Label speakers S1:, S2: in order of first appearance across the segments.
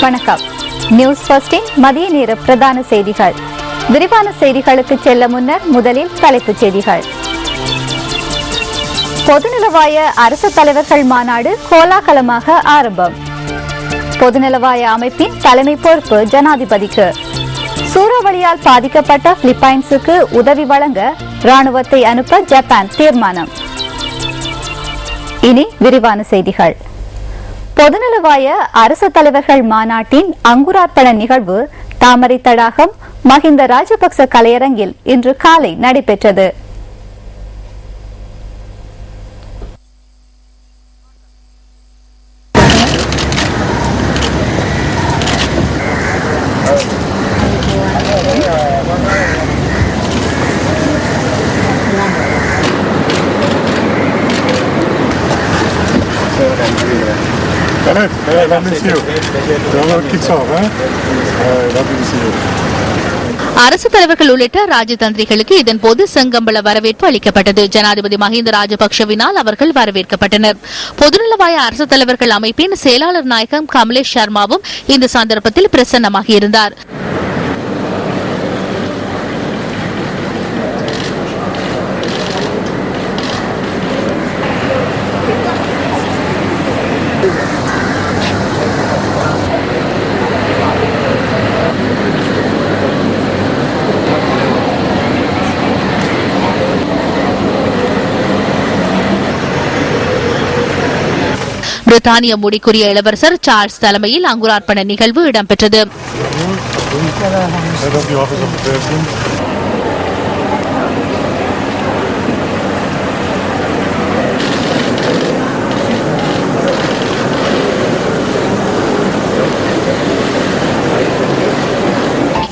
S1: வணக்கம். நியூஸ் ஃபர்ஸ்டின் மதிய நேர பிரதான செய்திகள். விரிவான செய்திகளுக்கு செல்ல முன்னர் முதலில் தலைப்புச் செய்திகள். பொதுநலவாய அரசு தலைவர்கள் மாநாடு கோலாகலமாக ஆரம்பம். பொதுநலவாய அமைப்பின் தலைமை பொறுப்பு ஜனாதிபதிக்கு. சூறாவளியால் பாதிக்கப்பட்ட பிலிப்பைன்ஸுக்கு உதவி வழங்க ராணுவத்தை அனுப்ப ஜப்பான் தீர்மானம். இனி விரிவான செய்திகள். பொதுநலவாய அரசு தலைவர்கள் மாநாட்டின் அங்குரார்ப்பண நிகழ்வு தாமரை தடாகம் மஹிந்த ராஜபக்ச கலையரங்கில் இன்று காலை நடைபெற்றது.
S2: அரசு தலைவர்கள் உள்ளிட்ட ராஜதந்திரிகளுக்கு இதன்போது செங்கம்பள வரவேற்பு அளிக்கப்பட்டது. ஜனாதிபதி மஹிந்த ராஜபக்சவினால் அவர்கள் வரவேற்கப்பட்டனர். பொதுநலவாய அரசு தலைவர்கள் அமைப்பின் செயலாளர் நாயகம் கமலேஷ் சர்மாவும் இந்த சந்தர்ப்பத்தில் பிரசன்னமாகியிருந்தார். பிரித்தானிய முடிக்குரிய இளவரசர் சார்ல்ஸ் தலைமையில் அங்குரார்ப்பண நிகழ்வு இடம்பெற்றது.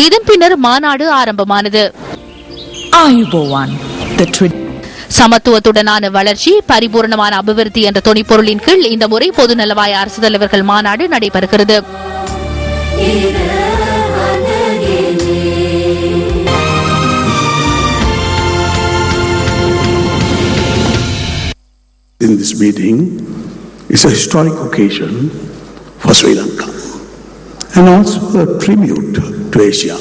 S2: இதன் பின்னர் மாநாடு ஆரம்பமானது. சமத்துவத்துடனான வளர்ச்சி, பரிபூர்ணமான அபிவிருத்தி என்ற தொனிப்பொருளின் கீழ் இந்த முறை பொதுநலவாய அரசு தலைவர்கள் மாநாடு நடைபெறுகிறது.
S3: In this meeting is a historic occasion for Sri Lanka and also a tribute to Asia.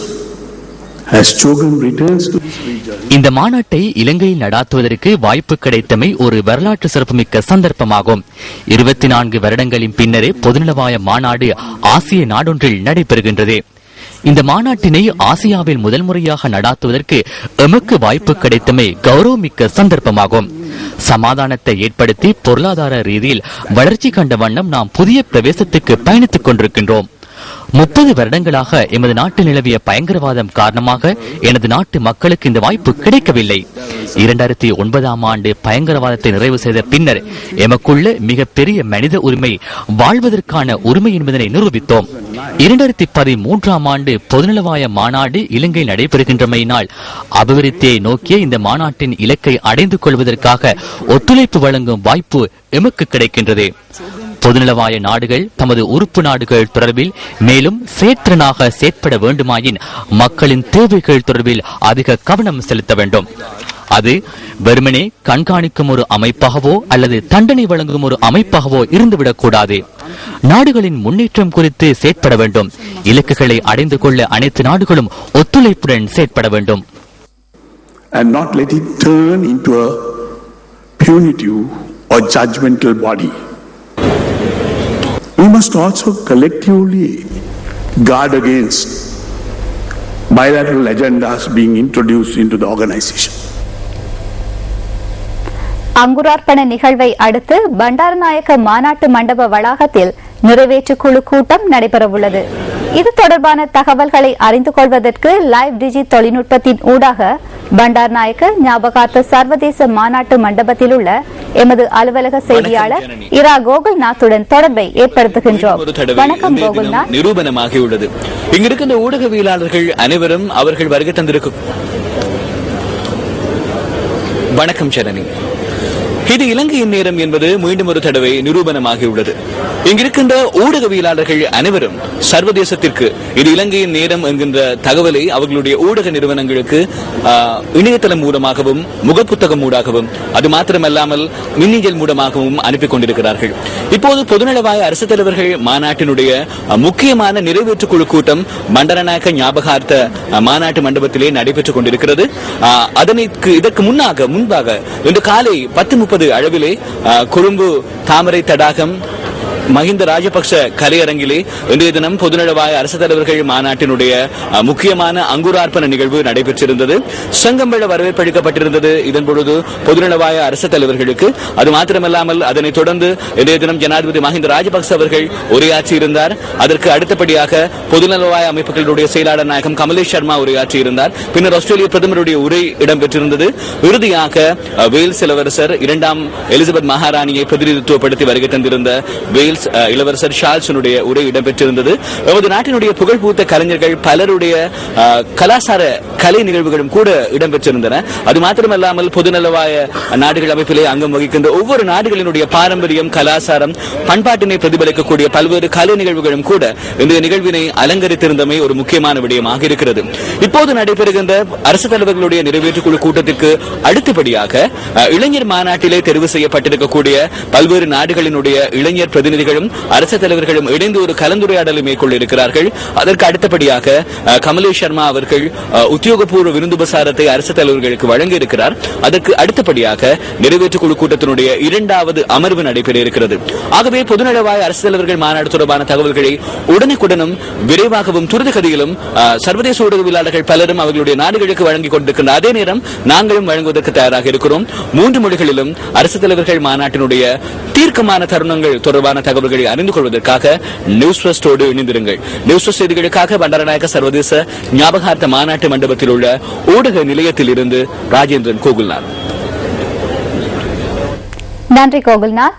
S4: இந்த மாநாட்டை இலங்கையில் நடாத்துவதற்கு வாய்ப்பு கிடைத்தமை ஒரு வரலாற்று சிறப்புமிக்க சந்தர்ப்பமாகும். 24 வருடங்களின் பின்னரே பொதுநலவாய மாநாடு ஆசிய நாடொன்றில் நடைபெறுகின்றது. இந்த மாநாட்டினை ஆசியாவில் முதல் முறையாக நடாத்துவதற்கு எமக்கு வாய்ப்பு கிடைத்தமை கௌரவமிக்க சந்தர்ப்பமாகும். சமாதானத்தை ஏற்படுத்தி பொருளாதார ரீதியில் வளர்ச்சி கண்ட வண்ணம் நாம் புதிய பிரவேசத்துக்கு பயணித்துக் கொண்டிருக்கின்றோம். 30 வருடங்களாக எமது நாட்டில் நிலவிய பயங்கரவாதம் காரணமாக எனது நாட்டு மக்களுக்கு இந்த வாய்ப்பு கிடைக்கவில்லை. 2009ஆம் ஆண்டு பயங்கரவாதத்தை நிறைவு செய்த பின்னர் எமக்குள்ள மிகப்பெரிய மனித உரிமை வாழ்வதற்கான உரிமை என்பதனை நிரூபித்தோம். 2013ஆம் ஆண்டு பொதுநலவாய மாநாடு இலங்கையில் நடைபெறுகின்றமையினால் அபிவிருத்தியை நோக்கிய இந்த மாநாட்டின் இலக்கை அடைந்து கொள்வதற்காக ஒத்துழைப்பு வழங்கும் வாய்ப்பு எமக்கு கிடைக்கின்றது. பொதுநலவாய நாடுகள் தமது உறுப்பு நாடுகள் தொடர்பில் மேலும் செயற்திறனாக செயற்பட வேண்டுமாயின் மக்களின் தேவைகள் தொடர்பில் அதிக கவனம் செலுத்த வேண்டும். அது வெறுமனே கண்காணிக்கும் ஒரு அமைப்பாகவோ அல்லது தண்டனை வழங்கும் ஒரு அமைப்பாகவோ இருந்துவிடக்கூடாது. நாடுகளின் முன்னேற்றம் குறித்து செயற்பட வேண்டும். இலக்குகளை அடைந்து கொள்ள அனைத்து நாடுகளும் ஒத்துழைப்புடன் செயற்பட வேண்டும்.
S3: And not let it turn into a punitive or judgmental body. We must also collectively guard against bilateral agendas being introduced into the organization.
S1: அங்குரார்ப்பண நிகழ்வை அடுத்து பண்டாரநாயக்க மாநாட்டு மண்டப வளாகத்தில் நிறைவேற்று குழு கூட்டம் நடைபெறவுள்ளது. இது தொடர்பான தகவல்களை அறிந்து கொள்வதற்கு லைவ் டிஜி தொழில்நுட்பத்தின் ஊடாக பண்டாரநாயக்க ஞாபகார்த்த சர்வதேச மாநாட்டு மண்டபத்தில் உள்ள எமது அலுவலக செய்தியாளர் இரா கோகுல்நாத்துடன் தொடர்பை ஏற்படுத்துகின்றோம். வணக்கம் கோகுல்நாத்.
S5: நிரூபணமாகியுள்ளது. இங்கிருக்கின்ற ஊடகவியலாளர்கள் அனைவரும் அவர்கள் வருகை தந்திருக்கும். வணக்கம் சரணி. இது இலங்கையின் நேரம் என்பது மீண்டும் ஒரு தடவை நிரூபணமாகியுள்ளது. இங்கிருக்கின்ற ஊடகவியலாளர்கள் அனைவரும் சர்வதேசத்திற்கு இது இலங்கையின் நேரம் என்கின்ற தகவலை அவர்களுடைய ஊடக நிறுவனங்களுக்கு இணையதளம் மூலமாகவும் முகப்புத்தகம் மூலமாகவும் அது மாத்திரமல்லாமல் மின்னஞ்சல் மூலமாகவும் அனுப்பி கொண்டிருக்கிறார்கள். இப்போது பொதுநலவாய அரசு தலைவர்கள் மாநாட்டினுடைய முக்கியமான நிறைவேற்று குழு கூட்டம் பண்டாரநாயக்க ஞாபகார்த்த மாநாட்டு மண்டபத்திலே நடைபெற்றுக் கொண்டிருக்கிறது. இதற்கு முன்பாக இன்று காலை 10:30 அளவிலே கொழும்பு தாமரை தடாகம் மஹிந்த ராஜபக்ஷ கலையரங்கிலே இன்றைய தினம் பொதுநலவாய அரசு தலைவர்கள் மாநாட்டினுடைய முக்கியமான அங்குரார்ப்பண நிகழ்வு நடைபெற்றிருந்தது. சங்கம்பள வரவேற்பு அளிக்கப்பட்டிருந்தது. இதன் பொழுது பொதுநலவாய அரசு தலைவர்களுக்கு அது மாத்திரமல்லாமல் அதனைத் தொடர்ந்து இன்றைய தினம் ஜனாதிபதி மஹிந்த ராஜபக்ஷ அவர்கள் உரையாற்றியிருந்தார். அதற்கு அடுத்தபடியாக பொதுநலவாய அமைப்புகளுடைய செயலாளர் நாயகம் கமலேஷ் சர்மா உரையாற்றியிருந்தார். பின்னர் ஆஸ்திரேலிய பிரதமருடைய உரை இடம்பெற்றிருந்தது. இறுதியாக வேல்ஸ் இளவரசர் 2ஆம் எலிசபெத் மகாராணியை பிரதிநிதித்துவப்படுத்தி வருகை தந்திருந்த இளவரசர் சார்ல்ஸனுடைய உரை இடம்பெற்றிருந்தது. நமது நாட்டினுடைய புகழ்பூத்த கலைஞர்கள் பலருடைய கலாசார கலை நிகழ்வுகளும் கூட இடம்பெற்றிருந்தன. அது மாத்திரமல்லாமல் பொதுநலவாய நாடுகள் அமைப்பிலே அங்கம் வகிக்கின்ற ஒவ்வொரு நாடுகளினுடைய பாரம்பரியம், கலாசாரம், பண்பாட்டினை பிரதிபலிக்கக்கூடிய பல்வேறு கலை நிகழ்வுகளும் கூட இந்த நிகழ்வினை அலங்கரித்திருந்தமை ஒரு முக்கியமான விடயமாக இருக்கிறது. இப்போது நடைபெறுகின்ற அரசு தலைவர்களுடைய நிறைவேற்றுக்குழு கூட்டத்திற்கு அடுத்தபடியாக இளைஞர் மாநாட்டிலே தெரிவு செய்யப்பட்டிருக்கக்கூடிய பல்வேறு நாடுகளினுடைய இளைஞர் பிரதிநிதிகளும் அரசு தலைவர்களும் இணைந்து ஒரு கலந்துரையாடலை மேற்கொள்ள இருக்கிறார்கள். அதற்கு அடுத்தபடியாக கமலேஷ் சர்மா அவர்கள் உத்தியோகபூர்வ விருந்துபசாரத்தை அரசு தலைவர்களுக்கு வழங்க இருக்கிறார். அதற்கு அடுத்தபடியாக நிறைவேற்றுக்குழு கூட்டத்தினுடைய 2வது அமர்வு நடைபெற இருக்கிறது. ஆகவே பொதுநலவாய அரசு தலைவர்கள் மாநாடு தொடர்பான தகவல்களை உடனுக்குடனும் விரைவாகவும் துரிதகதியிலும் சர்வதேச ஊடகவியலாளர்கள் பலரும் அவர்களுடைய நாடுகளுக்கு வழங்கிக் கொண்டிருக்கின்ற அதே நேரம் நாங்களும் வழங்குவதற்கு தயாராக இருக்கிறோம். 3 மொழிகளிலும் அரசு தலைவர்கள் மாநாட்டினுடைய தீர்க்கமான தருணங்கள் தொடர்பான தகவல்களை அறிந்து கொள்வதற்காக நியூஸ் ஃபர்ஸ்டோடு இணைந்திருங்கள். நியூஸ் ஃபர்ஸ்ட் செய்திகளுக்காக பண்டாரநாயக்க சர்வதேச ஞாபகார்த்த மாநாட்டு மண்டபத்தில் உள்ள ஊடக நிலையத்தில் இருந்து ராஜேந்திரன் கோகுல்நாத்.
S1: நன்றி கோகுல்நாத்.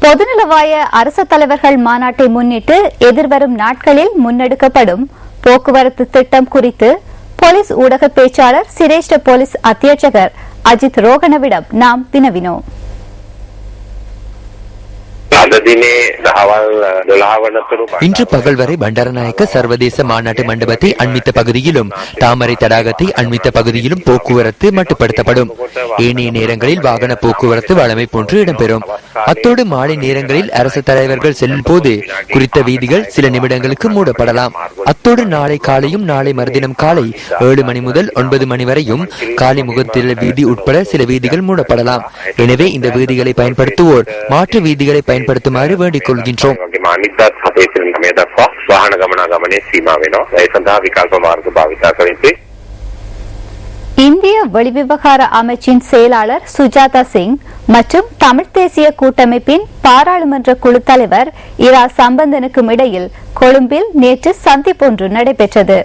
S1: பொதுநலவாய அரசு தலைவர்கள் மாநாட்டை முன்னிட்டு எதிர்வரும் நாட்களில் முன்னெடுக்கப்படும் போக்குவரத்து திட்டம் குறித்து போலீஸ் ஊடக பேச்சாளர் சிரேஷ்ட போலீஸ் அத்தியட்சகர் அஜித் ரோகனவிடம் நாம் வினவினோம்.
S6: இன்று பகல் வரை பண்டாரநாயக்க சர்வதேச மாநாட்டு மண்டபத்தை அண்மித்த பகுதியிலும் தாமரை தடாகத்தை அண்மித்த பகுதியிலும் போக்குவரத்து மட்டுப்படுத்தப்படும். ஏனைய நேரங்களில் வாகன போக்குவரத்து வழமை போன்று இடம்பெறும். அத்தோடு மாலை நேரங்களில் அரசு தலைவர்கள் செல்லும் போது குறித்த வீதிகள் சில நிமிடங்களுக்கு மூடப்படலாம். அத்தோடு நாளை காலையும் நாளை மறுதினம் காலை 7 மணி முதல் 9 மணி வரையும் காலி முகத்தில வீதி உட்பட சில வீதிகள் மூடப்படலாம். எனவே இந்த வீதிகளை பயன்படுத்துவோர் மாற்று வீதிகளை பயன்படுத்துமாறு வேண்டிக் கொள்கின்றோம்.
S1: இந்திய வெளிவிவகார அமைச்சின் செயலாளர் சுஜாதா சிங் மற்றும் தமிழ் தேசிய கூட்டமைப்பின் பாராளுமன்ற குழு தலைவர் இரா சம்பந்தனுக்கும் இடையில் கொழும்பில் நேற்று சந்திப்பொன்று நடைபெற்றது.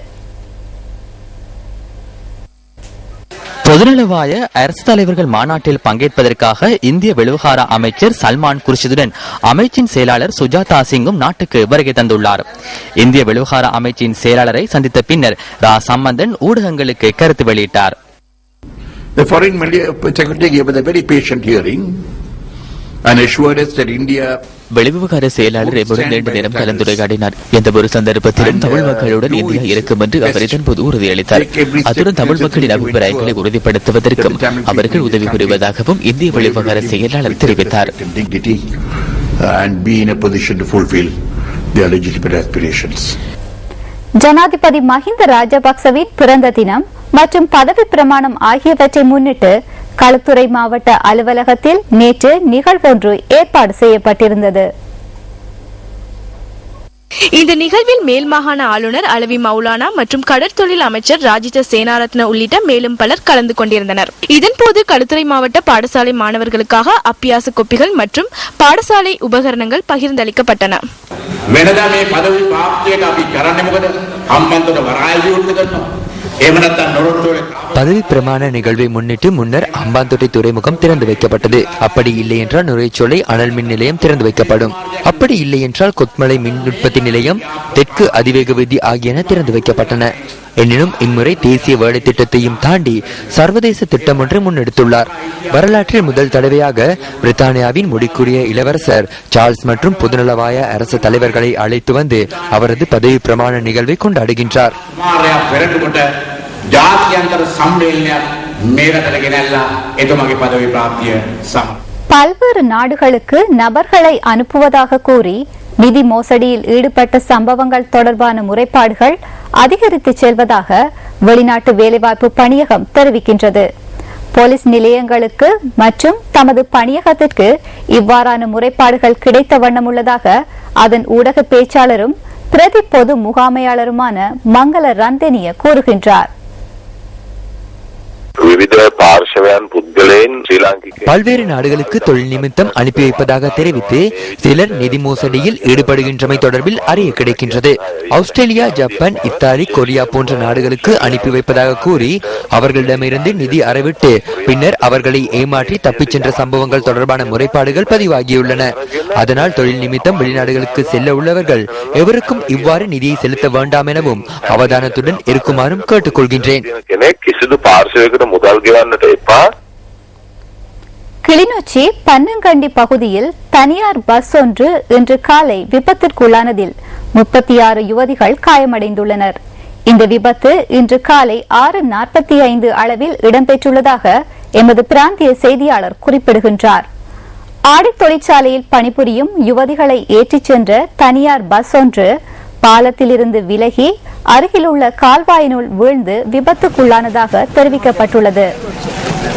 S4: பொதுநலவாய அரசு தலைவர்கள் மாநாட்டில் பங்கேற்பதற்காக இந்திய வெளிவிவகார அமைச்சர் சல்மான் குர்ஷிதுடன் அமைச்சின் செயலாளர் சுஜாதா சிங்கும் நாட்டுக்கு வருகை தந்துள்ளார். இந்திய வெளிவிவகார அமைச்சின் செயலாளரை சந்தித்த பின்னர் ரா சம்பந்தன் ஊடகங்களுக்கு கருத்து வெளியிட்டார்.
S3: The Foreign Secretary gave a very patient hearing and assured us that India
S4: வெளிவிவகார செயலாளர் எம்முடன் நீண்ட நேரம் கலந்துரையாடினார். எந்த ஒரு சந்தர்ப்பத்திலும் தமிழ் மக்களுடன் இந்தியா இருக்கும் என்று அவர் இதன்போது உறுதியளித்தார். அத்துடன் தமிழ் மக்களின் அபிப்பிராயங்களை உறுதிப்படுத்துவதற்கும் அவர்கள் உதவி புரிவதாகவும் இந்திய வெளிவிவகார செயலாளர் தெரிவித்தார்.
S1: ஜனாதிபதி மஹிந்த ராஜபக்சவின் பிறந்த தினம் மற்றும் பதவி பிரமாணம் ஆகியவற்றை முன்னிட்டு களுத்துறை மாவட்ட அலுவலகத்தில் நேற்று நிகழ்வொன்று ஏற்பாடு செய்யப்பட்டிருந்தது.
S7: இந்த நிகழ்வில் மேல் மாகாண ஆளுநர் அலவி மௌலானா மற்றும் கடற்தொழில் அமைச்சர் ராஜித சேனாரத்ன உள்ளிட்ட மேலும் பலர் கலந்து கொண்டிருந்தனர். இதன்போது களுத்துறை மாவட்ட பாடசாலை மாணவர்களுக்காக அப்பியாச கொப்பிகள் மற்றும் பாடசாலை உபகரணங்கள் பகிர்ந்தளிக்கப்பட்டன.
S6: பதவி பிரமாண நிகழ்வை முன்னிட்டு முன்னர் அம்பாந்தோட்டை துறைமுகம் திறந்து வைக்கப்பட்டது. அப்படி இல்லை என்றால் நுரைச்சோலை அனல் மின் நிலையம் திறந்து வைக்கப்படும். அப்படி இல்லை என்றால் கொத்மலை மின் உற்பத்தி நிலையம், தெற்கு அதிவேக வீதி ஆகியன திறந்து வைக்கப்பட்டன. எனினும் இம்முறை தேசிய வேலை திட்டத்தையும் தாண்டி சர்வதேச திட்டம் ஒன்றை முன்னெடுத்துள்ளார். வரலாற்றில் முதல் தடவையாக பிரித்தானியாவின் முடிக்குரிய இளவரசர் சார்ல்ஸ் மற்றும் பொதுநலவாய அரசு தலைவர்களை அழைத்து வந்து அவரது பதவி பிரமாண நிகழ்வை கொண்டாடுகின்றார்.
S1: பல்வேறு நாடுகளுக்கு நபர்களை அனுப்புவதாக கூறி நிதி மோசடியில் ஈடுபட்ட சம்பவங்கள் தொடர்பான முறைப்பாடுகள் அதிகரித்து செல்வதாக வெளிநாட்டு வேலைவாய்ப்பு பணியகம் தெரிவிக்கின்றது. போலீஸ் நிலையங்களுக்கு மற்றும் தமது பணியகத்திற்கு இவ்வாறான முறைப்பாடுகள் கிடைத்த வண்ணம் உள்ளதாக அதன் ஊடக பேச்சாளரும் பிரதி பொது முகாமையாளருமான மங்கள ரந்தனிய கூறுகின்றார்.
S6: பல்வேறு நாடுகளுக்கு தொழில் நிமித்தம் அனுப்பி வைப்பதாக தெரிவித்து சிலர் நிதி மோசடியில் ஈடுபடுகின்றமை தொடர்பில் அறிய கிடைக்கின்றது. ஆஸ்திரேலியா, ஜப்பான், இத்தாலி, கொரியா போன்ற நாடுகளுக்கு அனுப்பி வைப்பதாக கூறி அவர்களிடமிருந்து நிதி அறவிட்டு பின்னர் அவர்களை ஏமாற்றி தப்பிச் சென்ற சம்பவங்கள் தொடர்பான முறைப்பாடுகள் பதிவாகியுள்ளன. அதனால் தொழில் நிமித்தம் வெளிநாடுகளுக்கு செல்ல உள்ளவர்கள் எவருக்கும் இவ்வாறு நிதியை செலுத்த வேண்டாம் எனவும் அவதானத்துடன் இருக்குமாறும் கேட்டுக்கொள்கின்றேன்.
S1: கிளிநொச்சி பன்னங்கண்டி பகுதியில் தனியார் பஸ் ஒன்று இன்று காலை விபத்திற்குள்ளானதில் 36 யுவதிகள் காயமடைந்துள்ளனர். இந்த விபத்து இன்று காலை 6:45 அளவில் இடம்பெற்றுள்ளதாக எமது பிராந்திய செய்தியாளர் குறிப்பிடுகின்றார். ஆடை தொழிற்சாலையில் பணிபுரியும் யுவதிகளை ஏற்றிச் சென்ற தனியார் பஸ் ஒன்று பாலத்திலிருந்து விலகி அருகிலுள்ள கால்வாயினுள் வீழ்ந்து விபத்துக்குள்ளானதாக தெரிவிக்கப்பட்டுள்ளது.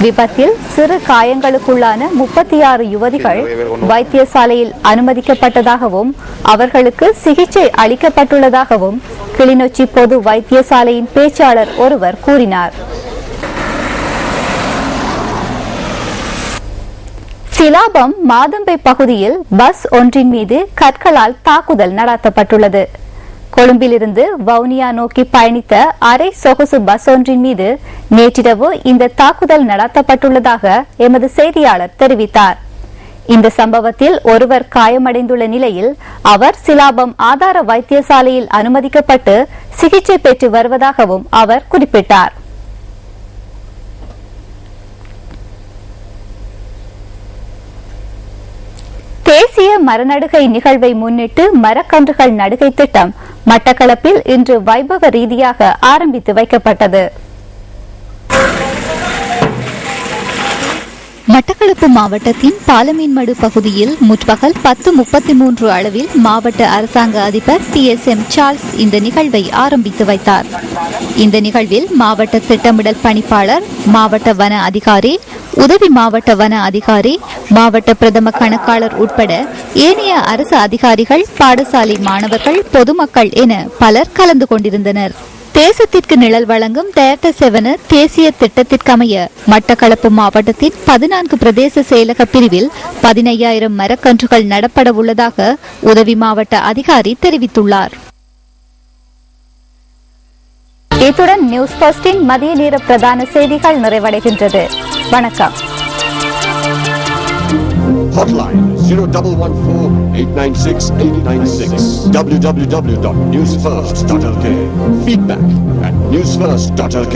S1: விபத்தில் சிறு காயங்களுக்குள்ளான 36 யுவதிகள் வைத்தியசாலையில் அனுமதிக்கப்பட்டதாகவும் அவர்களுக்கு சிகிச்சை அளிக்கப்பட்டுள்ளதாகவும் கிளிநொச்சி பொது வைத்தியசாலையின் பேச்சாளர் ஒருவர் கூறினார். சிலாபம் மாதம்பை பகுதியில் பஸ் ஒன்றின் மீது கற்களால் தாக்குதல் நடத்தப்பட்டுள்ளது. கொழும்பிலிருந்து வவுனியா நோக்கி பயணித்த அரை சொகுசு பஸ் ஒன்றின் மீது நேற்றிரவு இந்த தாக்குதல் நடத்தப்பட்டுள்ளதாக எமது செய்தியாளர் தெரிவித்தார். இந்த சம்பவத்தில் ஒருவர் காயமடைந்துள்ள நிலையில் அவர் சிலாபம் ஆதார வைத்தியசாலையில் அனுமதிக்கப்பட்டு சிகிச்சை பெற்று வருவதாகவும் அவர் குறிப்பிட்டார். தேசிய மரநடுகை நிகழ்வை முன்னிட்டு மரக்கன்றுகள் நடுகை திட்டம் மட்டக்களப்பில் இன்று வைபவ ரீதியாக ஆரம்பித்து வைக்கப்பட்டது.
S8: மட்டக்களப்பு மாவட்டத்தின் பாலமீன்மடு பகுதியில் முற்பகல் 10:33 அளவில் மாவட்ட அரசாங்க அதிபர் TSM சார்ல்ஸ் இந்த நிகழ்வை ஆரம்பித்து வைத்தார். இந்த நிகழ்வில் மாவட்ட திட்டமிடல் பணிப்பாளர், மாவட்ட வன அதிகாரி, உதவி மாவட்ட வன அதிகாரி, மாவட்ட பிரதம கணக்காளர் உட்பட ஏனைய அரசு அதிகாரிகள், பாடசாலை மாணவர்கள், பொதுமக்கள் என பலர் கலந்து கொண்டிருந்தனர். தேசத்திற்கு நிழல் வழங்கும் தயட்ட செவன தேசிய திட்டத்திற்கமைய மட்டக்களப்பு மாவட்டத்தின் 14 பிரதேச செயலக பிரிவில் 15,000 மரக்கன்றுகள் நடப்பட உள்ளதாக உதவி மாவட்ட அதிகாரி தெரிவித்துள்ளார்.
S1: இத்துடன் நியூஸ் ஃபர்ஸ்டின் மதிய நேர பிரதான செய்திகள் நிறைவடைகின்றது. வணக்கம்.
S9: Hotline 0114-896-896 www.newsfirst.lk. Feedback at newsfirst.lk.